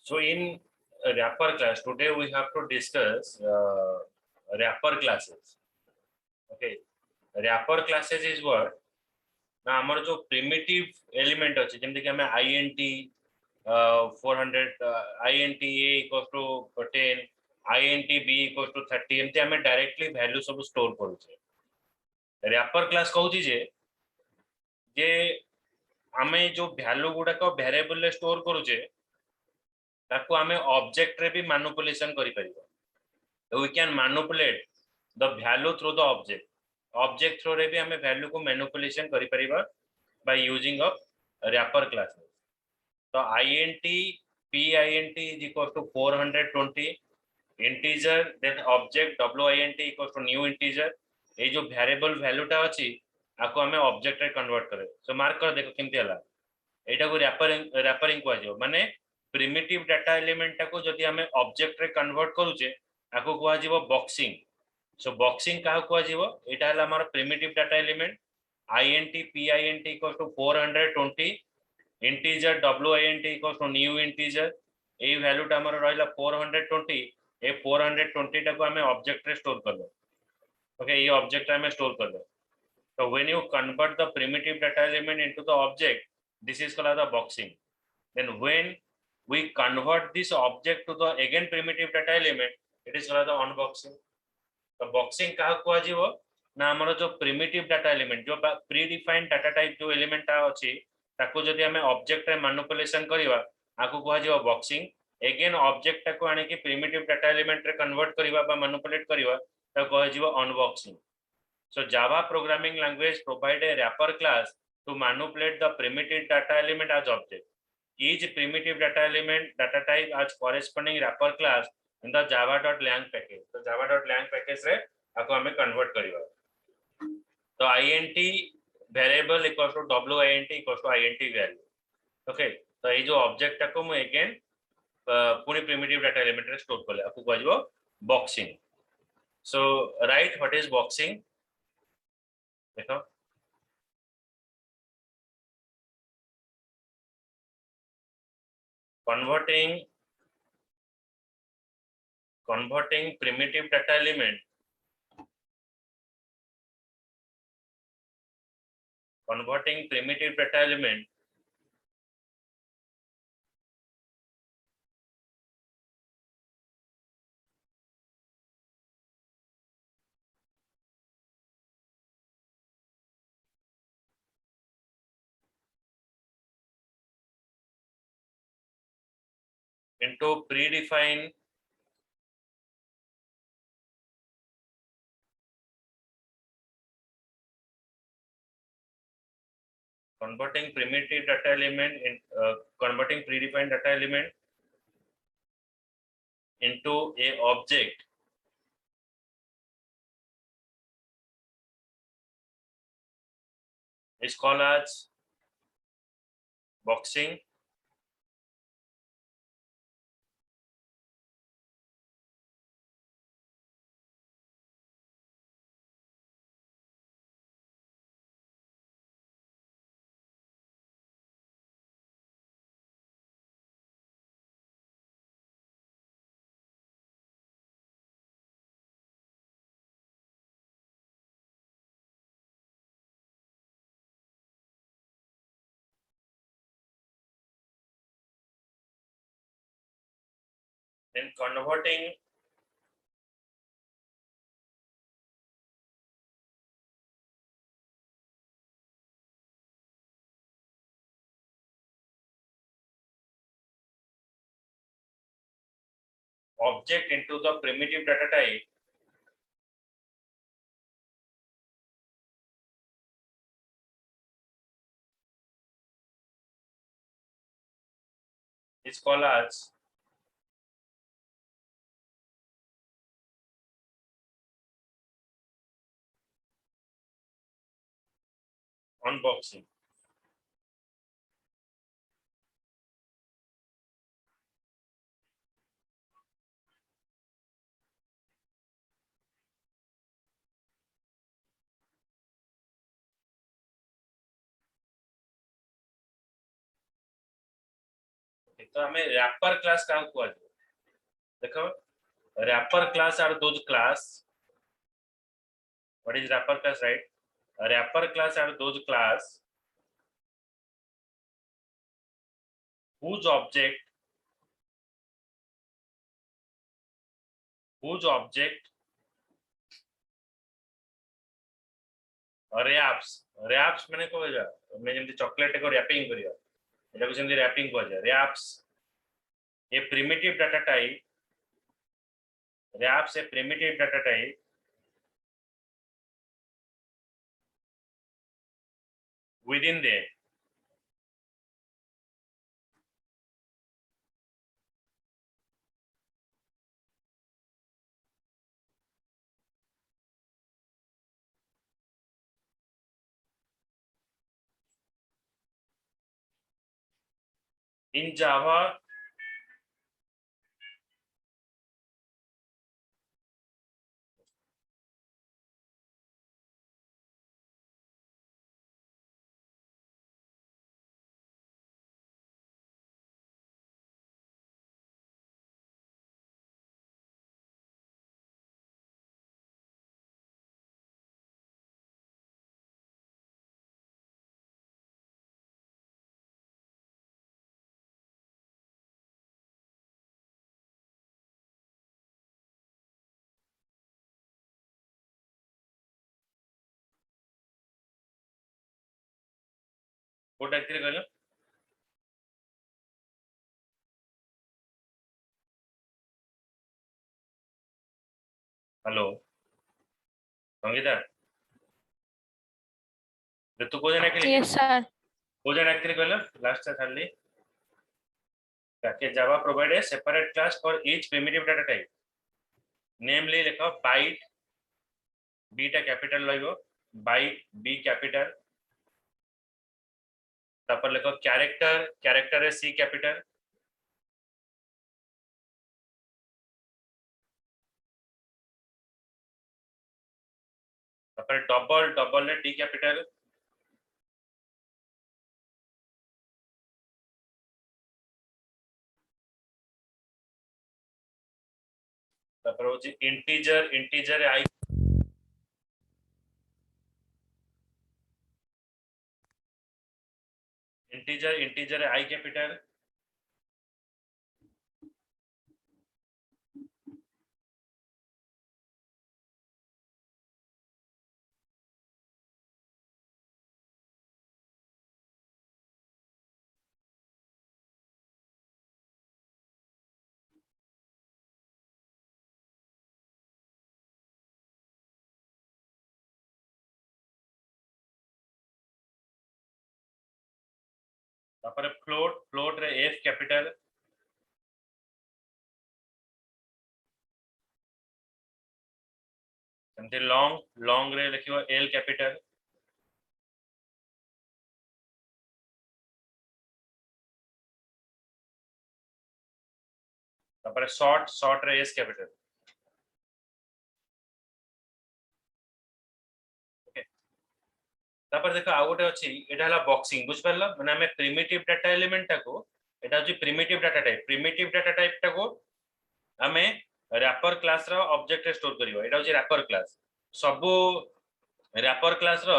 So in wrapper class today we have to discuss wrapper classes. Okay, wrapper classes is what? ना आमर जो primitive element अच्छे जैसे कि हमें int 400 int a equals to 10 int b equals to 30 एमती हमें directly value सब store करूँ छे wrapper class कहूँ जे जे हमें जो value गुड़ा का variable ले store करूँ छे ताको हमें object रे भी manipulation करी परिबा we can manipulate the value through the object through रे भी हमें value को manipulation करी परिबा by using of wrapper classes. So int pint is equals to 420 integer then object wint equals to new integer ये जो variable value टा अछि आको हमें object रे convert करे so mark कर देखो केमती हला एटा को wrappering को आजो माने primitive data element टा को जदि हमें object रे convert करू छे आको को आजीवो boxing so boxing का को आजीवो एटा हला हमर primitive data element int pint equals to 420 integer wint equals to new integer A value टा हमर रहला 420 ए 420 टा को हमें ऑब्जेक्ट रे स्टोर कर दो ओके ये ऑब्जेक्ट रे हमें स्टोर कर दो so when you convert the primitive data element into the object this is called the boxing then when we convert this object to the again primitive data element it is called the unboxing तो boxing का को आजीवो ना हमर जो primitive data element जो predefined data type जो element ता अछि ताको जदि हमें ऑब्जेक्ट रे मैनिपुलेशन करिवा आको को आजीवो बॉक्सिंग अगेन ऑब्जेक्ट को आने की प्रिमिटिव डाटा एलिमेंट रे कन्वर्ट करिवा बा मैनिपुलेट करिवा ता को आजीवो unboxing so Java programming language provide a wrapper class to manipulate the primitive data element as object each primitive data element data type as corresponding wrapper class in the java.lang package तो java.lang package रे आको हमें convert करिवा तो int variable equals to wint equals to int value okay तो ये जो object टा को मैं अगेन पूरी प्रिमिटिव डाटा एलिमेंट रे स्टोर करले आपको कहजो boxing so right what is boxing देखो converting primitive data element into predefined converting primitive data element in converting predefined data element into a object is called as boxing then converting object into the primitive data type is called as unboxing तो हमें wrapper class का कुआ देखो wrapper class are those class what is wrapper class right wrapper class are those class whose object wrapps wraps माने को जा मैं जेमति chocolate को रैपिंग करिया एटा को जेमति रैपिंग को जा wraps a primitive data type wraps a primitive data type within the in Java what actually कहलो हेलो संगीता तू को जन एक्चुअली Yes, sir. को जन एक्चुअली कहलो लास्ट से खाली that Java provide a separate class for each primitive data type namely लिखो byte b टा कैपिटल लइबो byte b कैपिटल तापर लिखो कैरेक्टर कैरेक्टर है c कैपिटल तापर डबल डबल है d कैपिटल तापर होची इंटीजर इंटीजर है i इंटीजर है i कैपिटल तापर फ्लोट फ्लोट रे f कैपिटल एमते लॉन्ग लॉन्ग रे लिखियो l कैपिटल तापर शॉर्ट शॉर्ट रे s कैपिटल ओके तापर देखो आ गोटे अछि एटा हला बॉक्सिंग बुझ परला माने हमें प्रिमिटिव डाटा एलिमेंट टाको एटा अछि प्रिमिटिव डाटा टाइप टाको हमें रैपर क्लास रो ऑब्जेक्ट रे स्टोर करिवो एटा अछि रैपर क्लास सबु रैपर क्लास रो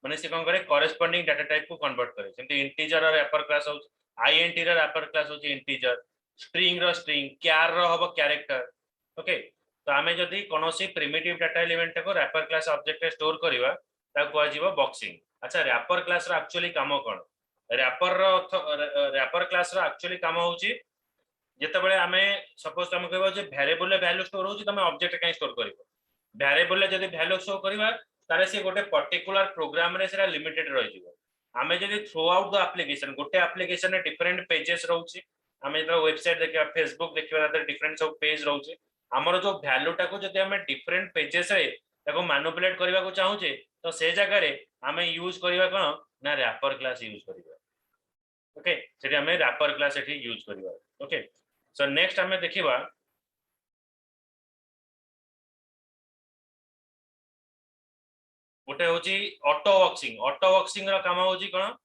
माने से कोन करे कॉरेस्पोंडिंग डाटा टाइप को कन्वर्ट करे जेंति इंटीजर रो रैपर क्लास हो आईएनटी रो रैपर क्लास होची इंटीजर स्ट्रिंग रो स्ट्रिंग क्यार रो हबो कैरेक्टर ओके तो हमें जदी कोनोसी प्रिमिटिव डाटा एलिमेंट को रैपर क्लास ऑब्जेक्ट रे स्टोर करिवा ता को आजीबो बॉक्सिंग अच्छा रैपर क्लास रो एक्चुअली काम कोन रैपर क्लास रो एक्चुअली काम होची जेते बेले हमें सपोज हम कहबो जे वेरिएबल रे वैल्यू स्टोर होची तमे ऑब्जेक्ट काई स्टोर करिवो वेरिएबल रे जदी वैल्यू शो करिवा तारे से गोटे पर्टिकुलर प्रोग्राम रे सेरा लिमिटेड रहि जिवो हमें जदी थ्रू आउट द एप्लीकेशन गोटे एप्लीकेशन रे डिफरेंट पेजेस रहउची हमें जब वेबसाइट देखिबा फेसबुक देखिबा तारे डिफरेंट सब पेज रहउची हमर जो वैल्यू टाको जदी हमें डिफरेंट पेजेस रे ताको मैनिपुलेट करबा को चाहूचे तो से जगह रे हमें यूज करबा कोन ना रैपर क्लास यूज करबा ओके सेठी हमें रैपर क्लास एठी यूज करबा ओके सो नेक्स्ट हमें देखिबा गोटे होची ऑटो बॉक्सिंग रो काम होची कोन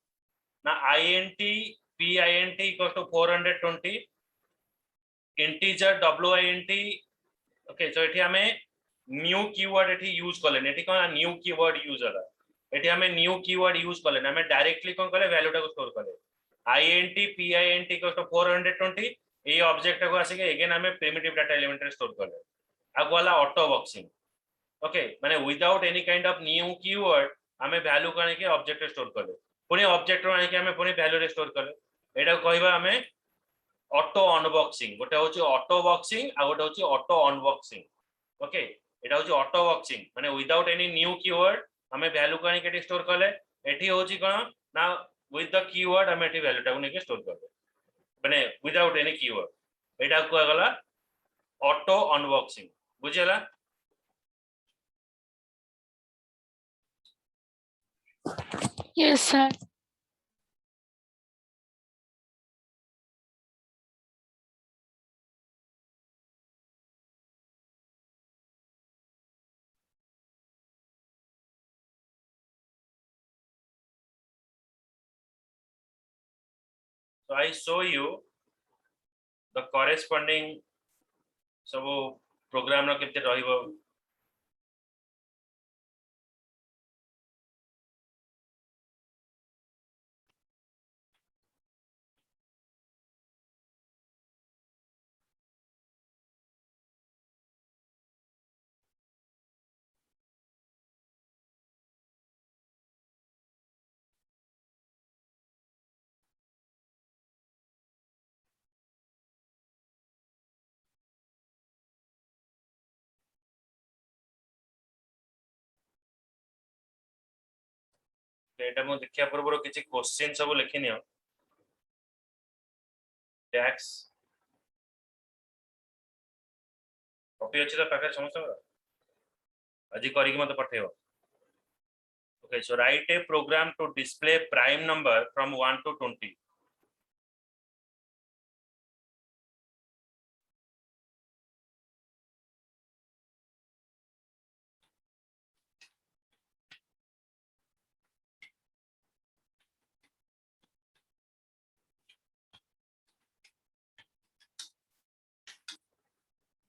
ना INT pint equals to 420 integer wint. Okay so एठी हमें न्यू कीवर्ड एठी यूज करले एठी कोन न्यू कीवर्ड यूज होला एठी हमें न्यू कीवर्ड यूज करले हमें डायरेक्टली कोन करले वैल्यू टाको स्टोर करले int pint equals to 420 a object को आसे के अगेन हमें प्रिमिटिव डाटा एलिमेंट रे स्टोर करले आगो वाला ऑटो बॉक्सिंग ओके माने without any kind of new keyword हमें वैल्यू करने के ऑब्जेक्ट रे स्टोर करले पुनी ऑब्जेक्ट रो आने के हमें पुनी वैल्यू रे स्टोर करले एटा कहबा हमें ऑटो अनबॉक्सिंग गोटे होची ऑटो बॉक्सिंग आ गोटे होची ऑटो अनबॉक्सिंग ओके एटा होची ऑटो बॉक्सिंग माने विदाउट एनी न्यू कीवर्ड हमें वैल्यू कने के स्टोर करले एठी होची कोन ना विथ द कीवर्ड हमें एठी वैल्यू टाको नेके स्टोर करले माने विदाउट एनी कीवर्ड एटा को गला ऑटो अनबॉक्सिंग बुझेला Yes, sir. so I show you the corresponding सब प्रोग्राम रो केते रहिबो एटा मो देखिया पूर्व किछि क्वेश्चन सब लिखिनियो टैक्स कॉपी अछि त पाखे समस्त अजी करी मते पठेयो okay so write a program to display prime number from 1 to 20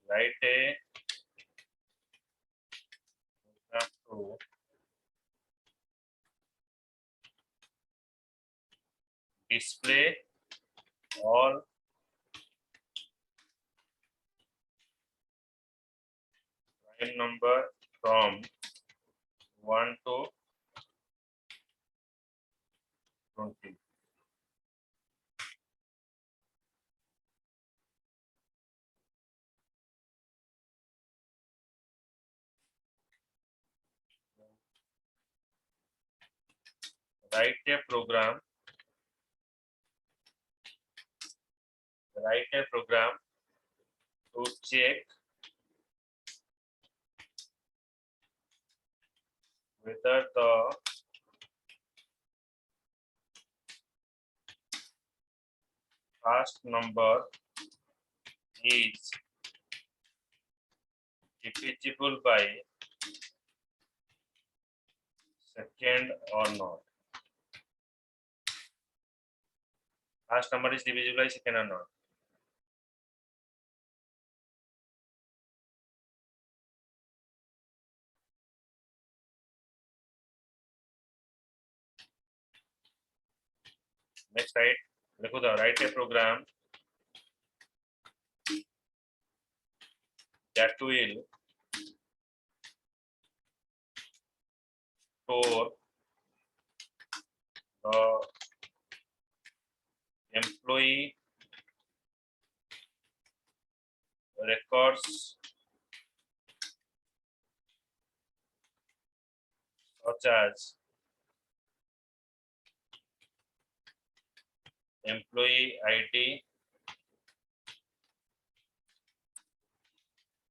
write a program to display all prime number from 1 to 20 write a program to check whether the first number is divisible by second or not. First number is divisible by second or not. Next, write a program that will store the employee records such as employee ID,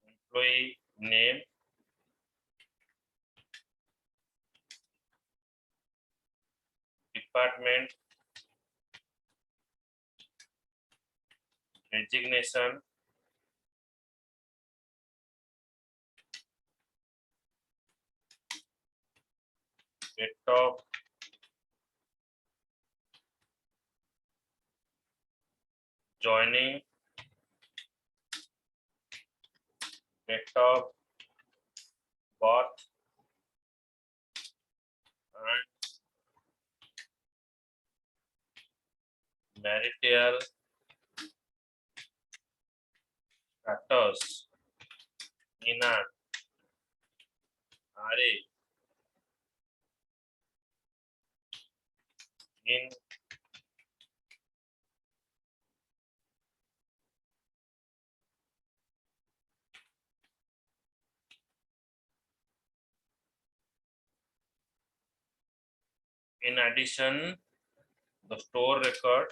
employee name, department, designation, date of joining date of birth and marital status in an array in addition the store record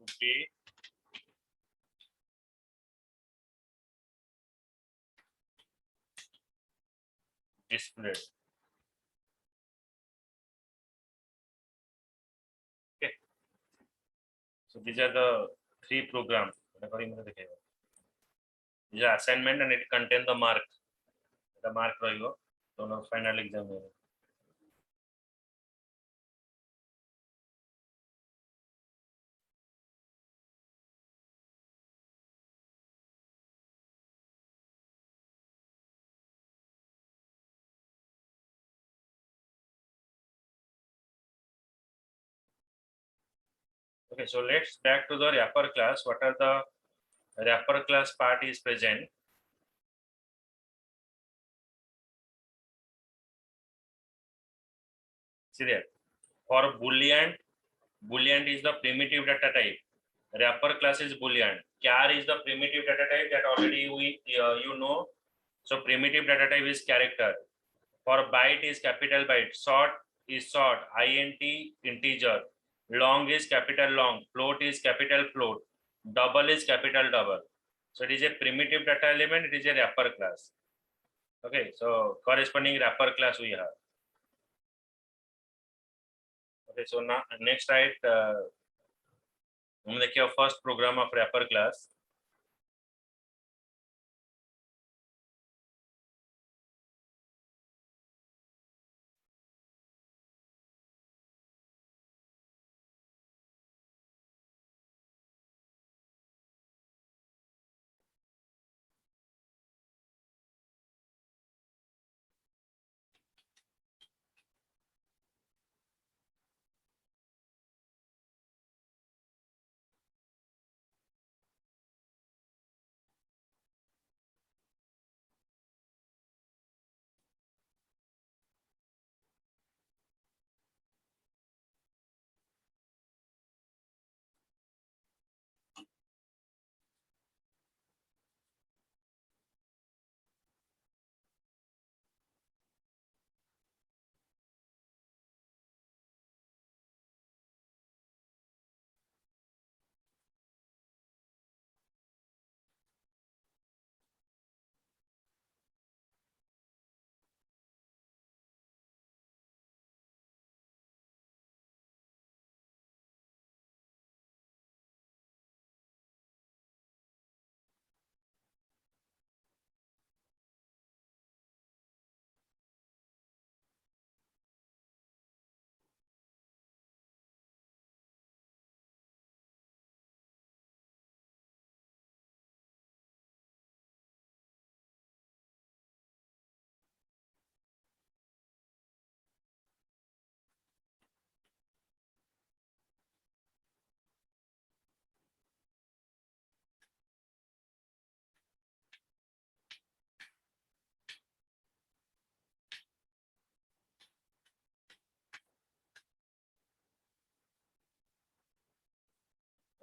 to be displayed. Okay, so these are the three programs. These are assignment and it contain the mark. The mark ରହିବ तो final exam में. Okay, so let's back to the wrapper class. What are the wrapper class part is present? See there. For Boolean, Boolean is the primitive data type. Wrapper class is Boolean. Char is the primitive data type that already we you know. So primitive data type is character. For byte is capital byte. Short is short. Int integer. Long is capital long. Float is capital float. Double is capital double. So it is a primitive data element. It is a wrapper class. Okay, so corresponding wrapper class we have. Okay, so now next write हम देखिए first program of wrapper class.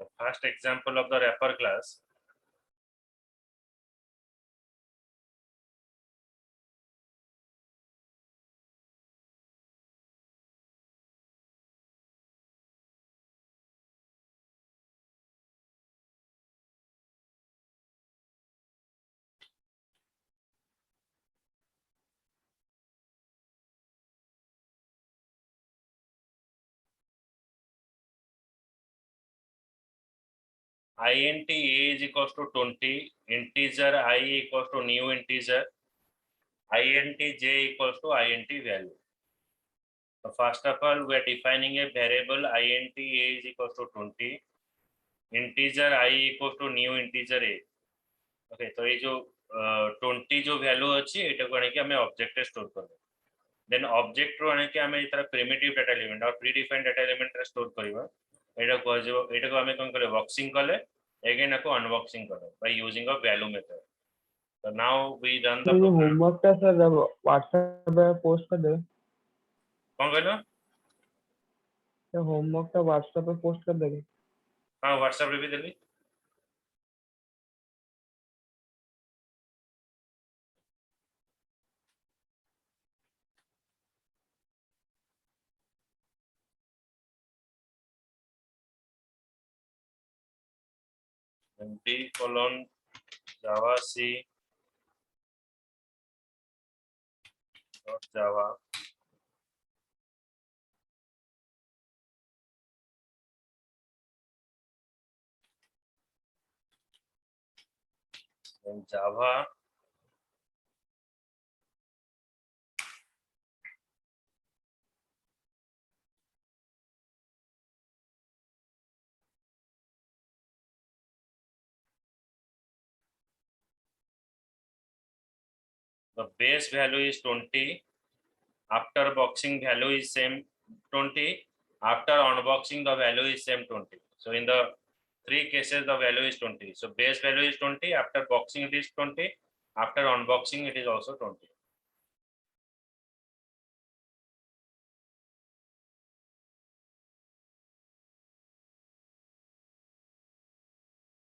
The first example of the wrapper class. int a is equals to 20, integer I equals to new integer, int j equals to int value. So first of all, we are defining a variable int a is equals to 20, integer I equals to new integer a. Okay तो ये जो 20 जो value अच्छी एटा को आने हमें object रे store करबो देन ऑब्जेक्ट रो आने हमें इतर प्रिमिटिव डाटा एलिमेंट और प्रीडिफाइंड डाटा एलिमेंट रे स्टोर करबा एटा को जो एटा को हमें कोन करे बॉक्सिंग करले अगेन को अनबॉक्सिंग करो by using a value method so now we run the तो ये program होमवर्क का सर व्हाट्सएप पे पोस्ट कर दे। कौन कहलो तो होमवर्क का व्हाट्सएप पे पोस्ट कर देंगे। हां व्हाट्सएप रे भी देली d:\java c .java then java the base value is 20 after boxing value is same 20 after unboxing the value is same 20 so in the three cases the value is 20 so base value is 20 after boxing it is 20 after unboxing it is also 20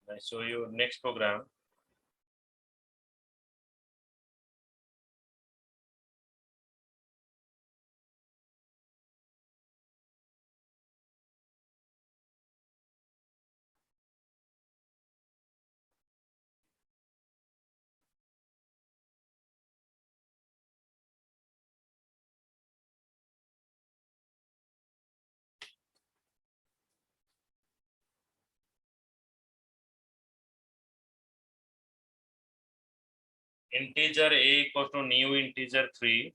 I show you next program integer a equals to new integer 3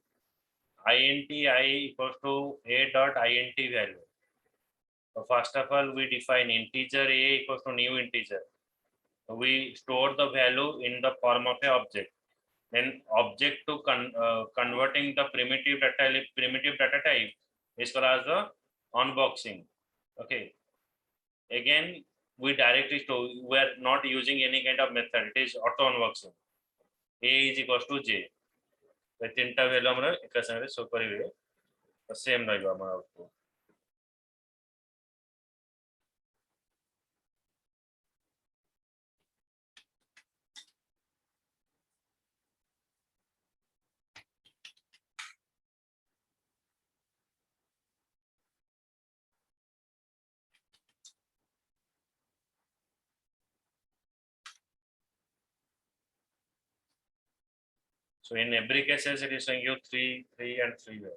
int I equals to a dot int value so first of all we define integer a equals to new integer so we store the value in the form of a object then object to converting the primitive data type is called as the unboxing okay again we directly store we are not using any kind of method it is auto unboxing a is equals to j तो तीनटा value हमरा एक संगे show करिवे तो same रहइबा हमर output so in every cases it is showing you 3 and 3 value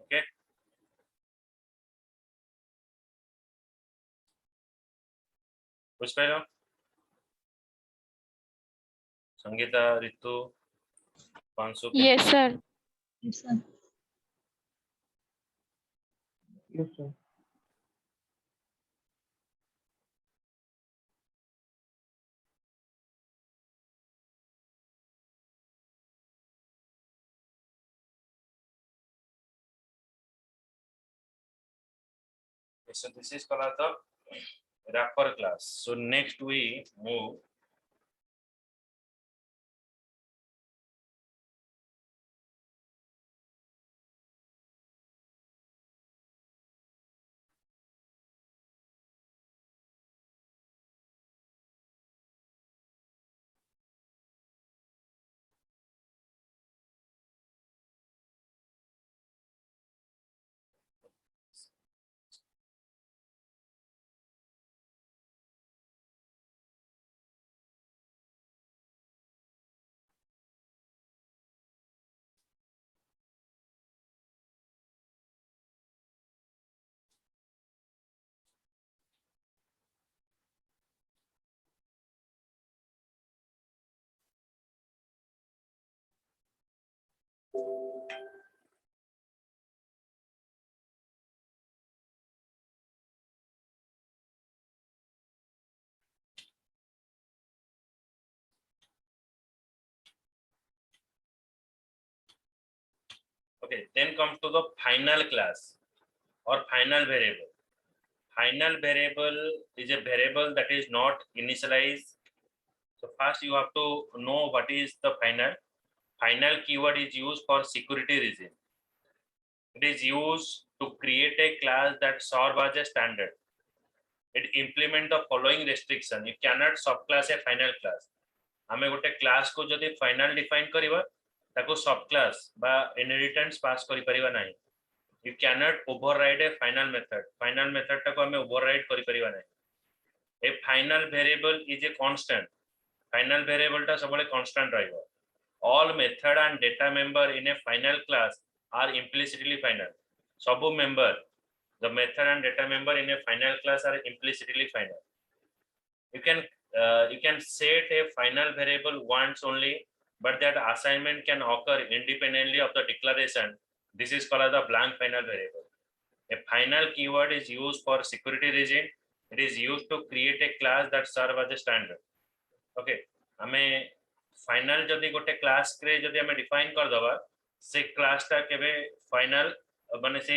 okay Pushpa Sangeeta Ritu पांसु Yes, sir. Yes, sir. Yes sir. so this is called the wrapper class so next we move Okay, then comes to the final class or final variable. Final variable is a variable that is not initialized. So first you have to know what is the final. Final keyword is used for security reason. It is used to create a class that serves as a standard. It implement the following restriction. You cannot subclass a final class. आमे गोटे class को जदि final define करिवा ताको सब class बा inheritance पास करि परिबा नाही. You cannot override a final method. Final method टाको आमे override करि परिबा नाही. A final variable is a constant. Final variable टा सबले constant रहइबो. All method and data member in a final class are implicitly final. Sabu member, the method and data member in a final class are implicitly final. You can set a final variable once only, but that assignment can occur independently of the declaration. This is called as the blank final variable. A final keyword is used for security reason. It is used to create a class that serves as a standard. Okay, हमें final जदि गोटे class करे जदि हमें define कर दबा से class टा केबे final माने से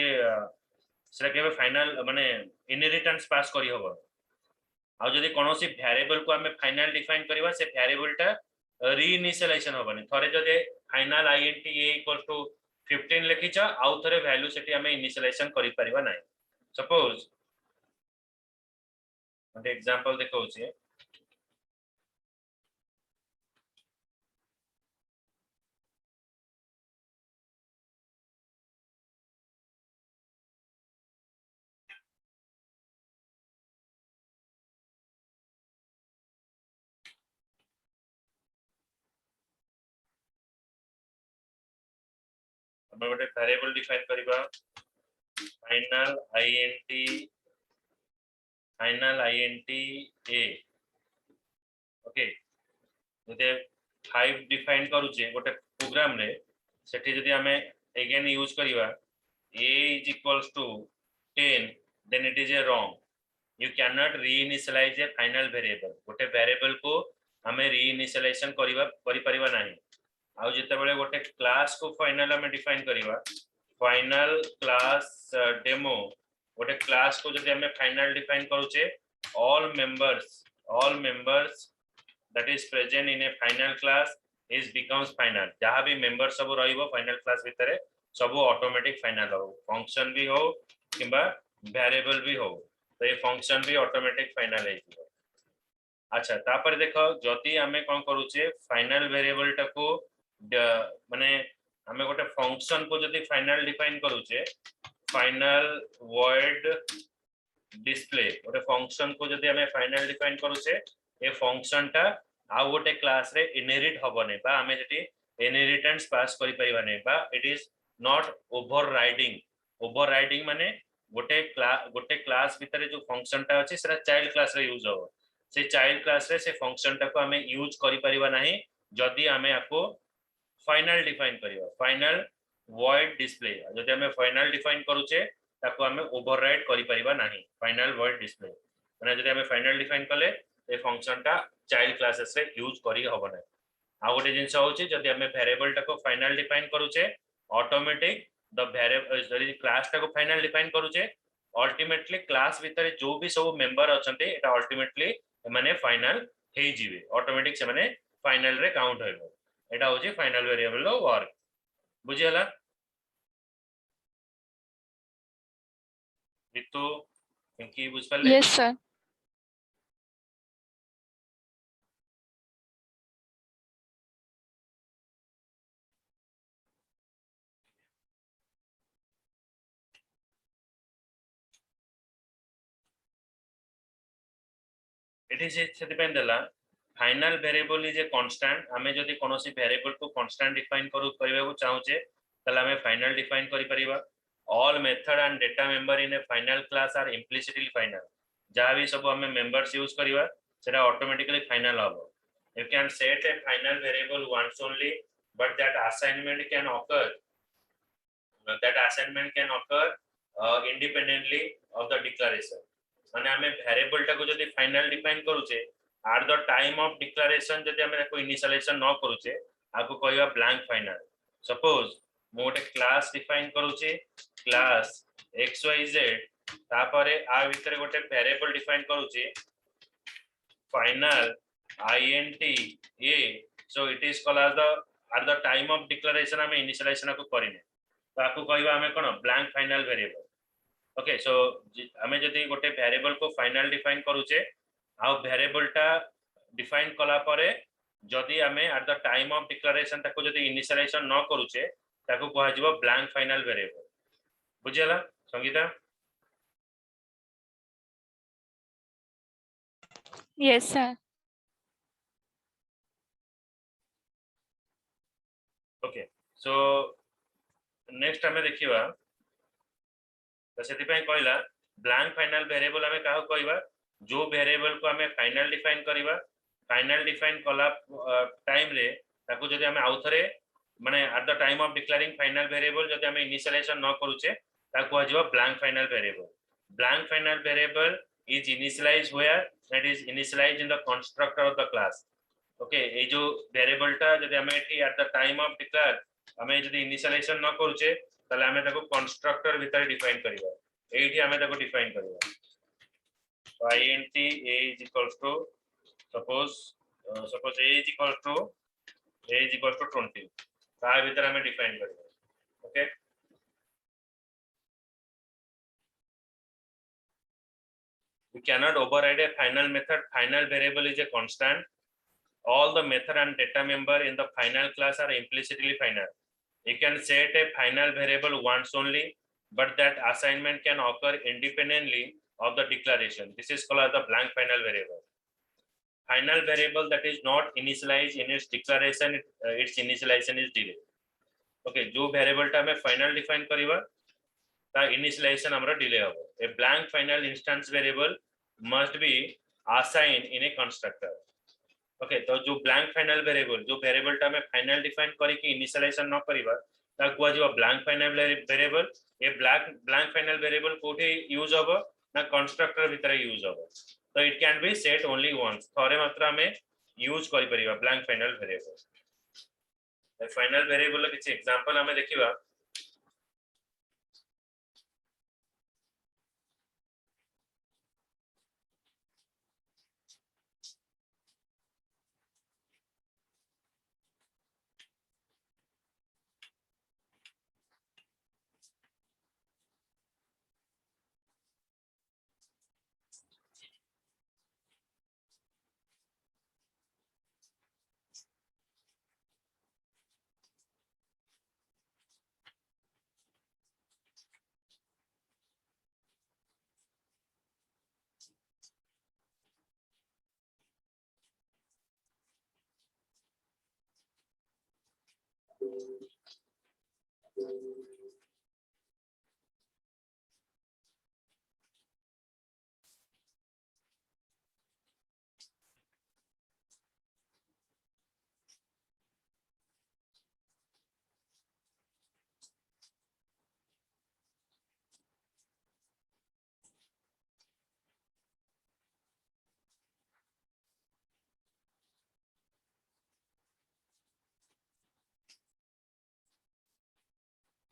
केबे final माने inheritance pass करी होबो. आ जदि कोनोसी वेरिएबल को हमें फाइनल डिफाइन करबा से वेरिएबल टा रीइनिशियलाइजेशन होबनी. थरे जदि फाइनल int a = 15 लिखिचा आउ थरे वैल्यू सेठी हमें इनिशियलाइजेशन करि परिबा नाही. सपोज ଗୋଟେ एग्जांपल देखौछि. हम गोटे वेरिएबल डिफाइन करबा final int a. ओके, जदि 5 डिफाइन करूचे गोटे प्रोग्राम रे सेठी जदि हमें अगेन यूज करबा a = 10, then it is a wrong. You cannot reinitialize a final variable. गोटे वेरिएबल को हमें reinitialization करि परिबा नाही. आउ जते बेले गोटे क्लास को फाइनल हमें डिफाइन करबा फाइनल क्लास डेमो. गोटे क्लास को जदि हमें फाइनल डिफाइन करूचे all members that is present in a final class is becomes final. जहाँ भी मेंबर सब रहिबो फाइनल क्लास भितरे सब ऑटोमेटिक फाइनल हो. फंक्शन भी हो किबा वेरिएबल भी हो तो ये फंक्शन भी ऑटोमेटिक फाइनल है. अच्छा तापर देखो जति हमें कोन करूचे फाइनल वेरिएबल टाको माने हमें गोटे फंक्शन को जति फाइनल डिफाइन करूचे फाइनल void डिस्प्ले गोटे फंक्शन को जति हमें फाइनल डिफाइन करूचे ए फंक्शन टा आ गोटे क्लास रे इनहेरिट होबने बा हमें जति इनहेरिटेंस पास करि परिबाने बा इट इज नॉट ओवरराइडिंग माने गोटे क्लास भितरे जो फंक्शन टा अछि सेरा चाइल्ड क्लास रे यूज हो. से चाइल्ड क्लास रे से फंक्शन टा को हमें यूज करि परिबा नाही जदि हमें आको फाइनल डिफाइन करियो. फाइनल void डिस्प्ले जदि हमें फाइनल डिफाइन करूचे ताको हमें ओवरराइड करि परिबा नाही. फाइनल void डिस्प्ले माने जदि हमें फाइनल डिफाइन कले ए फंक्शन टा चाइल्ड क्लासेस रे यूज करि होबने. आ गोटे जिंस होची जदि हमें वेरिएबल टा को फाइनल डिफाइन करूचे ऑटोमेटिक द वेरिएबल जदि क्लास टा को फाइनल डिफाइन करूचे अल्टीमेटली क्लास भितरे जो भी सब मेंबर अछंते एटा अल्टीमेटली माने फाइनल हे जिवे ऑटोमेटिक से माने फाइनल रे काउंट होइबो. एटा होची फाइनल वेरिएबल रो वर्क. बुझियला रितु इनकी बुझ पाले? Yes, sir. इट इज सेति पेन देला final variable is a constant. हमें जदि कोनोसी वेरिएबल को कांस्टेंट डिफाइन करबा को चाहूचे तले हमें फाइनल डिफाइन करि परिबा. all method and data member in a final class are implicitly final. जहाँ भी सब हमें members यूज करिवा सेटा ऑटोमेटिकली फाइनल होबो. You can set a final variable once only, but that assignment can occur independently of the declaration. माने आमे variable टाको जदि फाइनल डिफाइन करूचे at the time of declaration जदि आमे को इनिशियलाइजेशन न करूचे आपको कहबा ब्लैंक फाइनल. सपोज मो गोटे क्लास डिफाइन करूचे क्लास xyz तापरे आ भितर गोटे वेरिएबल डिफाइन करूचे final int a, so it is called as the at the time of declaration आमे इनिशियलाइजेशन को करिने ताकू कहबा आमे कोन blank final variable. Okay so आमे जदि गोटे वेरिएबल को फाइनल डिफाइन करूचे आ वेरिएबल टा डिफाइन कला परे जदि आमे at the time of declaration ताको जदि इनिशियलाइजेशन न करूचे ताको कहै जिवो ब्लैंक फाइनल वेरिएबल. बुझियला Sangeeta? Yes, sir. Okay so next आमे देखिबा तो सेति पय कहला ब्लैंक फाइनल वेरिएबल आमे काहो कहबा जो वेरिएबल को आमे फाइनल डिफाइन करबा फाइनल डिफाइन कला टाइम रे ताको जदि आमे आउथरे माने at the time of declaring final variable जदि आमे इनिशियलाइजेशन न करूचे ताको आजिबा blank final variable. Blank final variable is initialized where that is initialized in the constructor of the class. Okay ए जो वेरिएबल टा जदि आमे एठी eight the time of declare आमे जदि इनिशियलाइजेशन न करूचे ताले आमे ताको कंस्ट्रक्टर भीतर डिफाइन करिबा एठी आमे ताको डिफाइन करिबा. So int a is equals to suppose a is equals to 20 ता भीतर आमे डिफाइन करिबा. Okay we cannot override a final method. Final variable is a constant. All the method and data member in the final class are implicitly final. You can set a final variable once only, but that assignment can occur independently of the declaration. This is called as the blank final variable. Final variable that is not initialized in its declaration, its initialization is delayed. Okay, जो variable टा में final define करीबा ता initialization हमरा delay होगा. A blank final instance variable must be assigned in a constructor. Okay, तो जो blank final variable जो variable टा में final define करी कि initialization न करीबा ता कुआ जो blank final variable ये blank final variable कोठे use होगा ना constructor भीतर use होगा. So it can be set only once. थोड़े मात्रा में use करी परिबा blank final variable. The final variable किसी example हमें देखिबा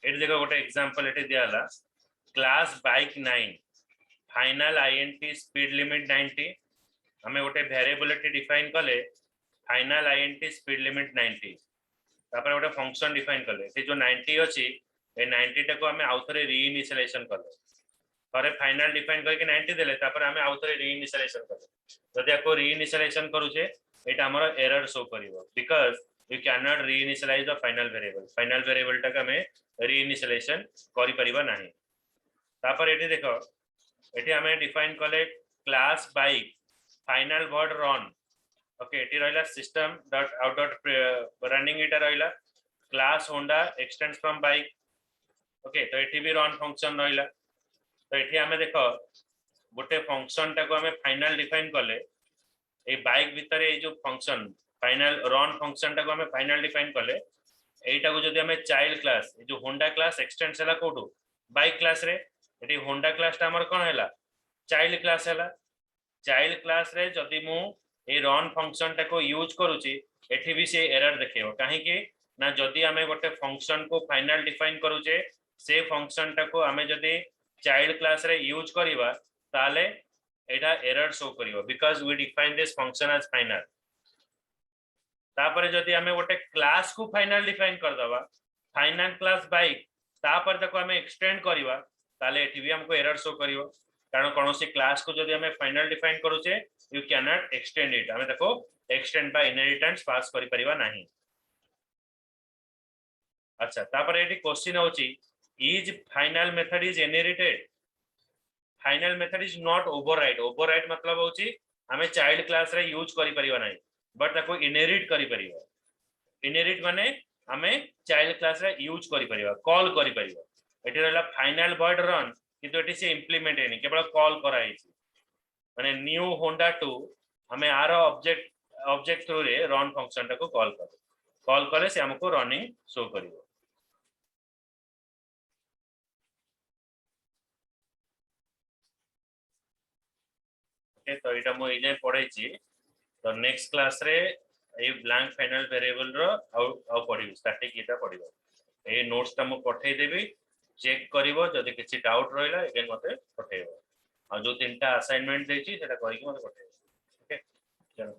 एट देखो गोटे एग्जांपल एटे दियाला class bike 9 final int speed limit 90 हमें गोटे वेरिएबल एटे डिफाइन कले फाइनल int स्पीड लिमिट 90 तापर गोटे फंक्शन डिफाइन कले से जो 90 अछि ए 90 टाको हमें आउथरे रीइनिशियलाइजेशन कले थरे फाइनल डिफाइन करके 90 देले तापर हमें आउथरे रीइनिशियलाइजेशन कले जदि आको रीइनिशियलाइजेशन करूचे एटा हमर एरर शो करिवो because you cannot reinitialize the final variable टा का हमें reinitialization करि परिबा नाही. तापर एठी देखो एठी हमें डिफाइन कले class bike final word run. Okay एठी रहला system dot out dot running एटा रहला class Honda extends from bike. Okay तो एठी भी रन फंक्शन रहला. तो एठी हमें देखो गोटे फंक्शन टा को हमें फाइनल डिफाइन कले ए बाइक भीतर ए जो फंक्शन फाइनल रन फंक्शन टा को हमें फाइनल डिफाइन कले एटा को जदि हमें चाइल्ड क्लास जो होंडा क्लास एक्सटेंड हला कोठू बाइक क्लास रे एटी होंडा क्लास टा हमर कोन हला चाइल्ड क्लास हला चाइल्ड क्लास रे जदि मु ए रन फंक्शन टा को यूज करूची एठी भी से एरर देखेबो काहे कि ना जदि हमें गोटे फंक्शन को फाइनल डिफाइन करूचे से फंक्शन टा को हमें जदि चाइल्ड क्लास रे यूज करिवा ताले एटा एरर शो करिवो because we define this function as final तापर जदि हमें गोटे क्लास को फाइनल डिफाइन कर दवा फाइनल क्लास बाइक तापर ताको हमें एक्सटेंड करिवा ताले एठी भी हमको एरर शो करिवो कारण कोनोसी क्लास को जदि हमें फाइनल डिफाइन करूचे you can not extend it हमें ताको एक्सटेंड बाय इनहेरिटेंस पास करि परिवा नाही अच्छा तापर एठी क्वेश्चन होची is final method is inherited final method is not override मतलब होची हमें चाइल्ड क्लास रे यूज करि परिवा नाही बट ताको इनहेरिट करि परिवा इनहेरिट माने हमें चाइल्ड क्लास रे यूज करि परिवा कॉल करि परिवा एठी रहला फाइनल वॉइड रन किंतु एठी से इंप्लीमेंट हेनी केवल कॉल करा हिची माने न्यू होंडा 2 हमें आर ऑब्जेक्ट थ्रू रे रन फंक्शन को कॉल करे से हमको रनिंग शो करिवो ओके तो एटा मो इजे पढाइची तो नेक्स्ट क्लास रे ए ब्लैंक फाइनल वेरिएबल रो आउ पढिबो स्टैटिक एटा पढिबो ए नोट्स ता मो पठै देबी चेक करिवो जदि किछि डाउट रहला अगेन मते पठैबो आ जो तीनटा असाइनमेंट देछि सेटा करिके मते पठैबो ओके चलो